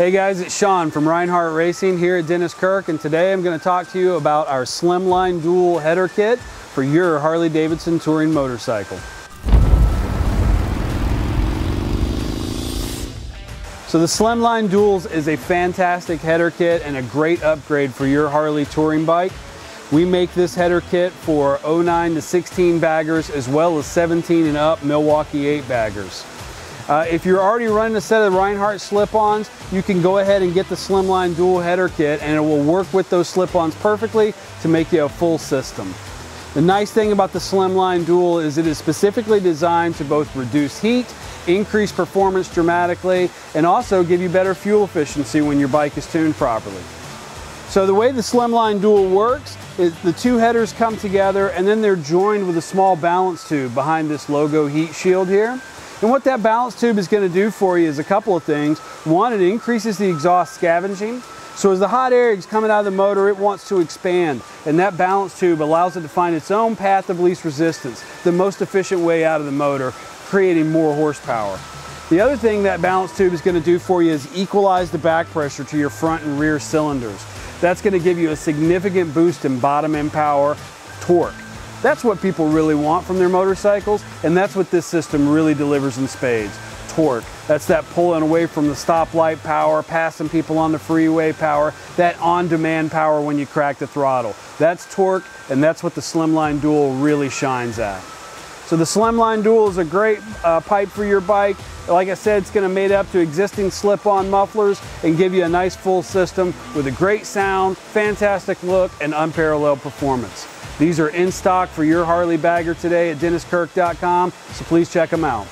Hey guys, it's Sean from Reinhardt Racing here at Dennis Kirk, and today I'm going to talk to you about our Slimline dual header kit for your Harley-Davidson touring motorcycle. So the Slimline Duals is a fantastic header kit and a great upgrade for your Harley touring bike. We make this header kit for 09 to 16 baggers as well as 17 and up Milwaukee 8 baggers. If you're already running a set of Reinhardt slip-ons, you can go ahead and get the Slimline dual header kit and it will work with those slip-ons perfectly to make you a full system. The nice thing about the Slimline dual is it is specifically designed to both reduce heat, increase performance dramatically, and also give you better fuel efficiency when your bike is tuned properly. So the way the Slimline dual works is the two headers come together and then they're joined with a small balance tube behind this logo heat shield here. And what that balance tube is going to do for you is a couple of things. One, it increases the exhaust scavenging. So as the hot air is coming out of the motor, it wants to expand. And that balance tube allows it to find its own path of least resistance, the most efficient way out of the motor, creating more horsepower. The other thing that balance tube is going to do for you is equalize the back pressure to your front and rear cylinders. That's going to give you a significant boost in bottom end power, torque. That's what people really want from their motorcycles, and that's what this system really delivers in spades. Torque. That's that pulling away from the stoplight power, passing people on the freeway power, that on-demand power when you crack the throttle. That's torque, and that's what the Slimline Dual really shines at. So the Slimline Dual is a great pipe for your bike. Like I said, it's going to mate up to existing slip-on mufflers and give you a nice full system with a great sound, fantastic look, and unparalleled performance. These are in stock for your Harley bagger today at DennisKirk.com, so please check them out.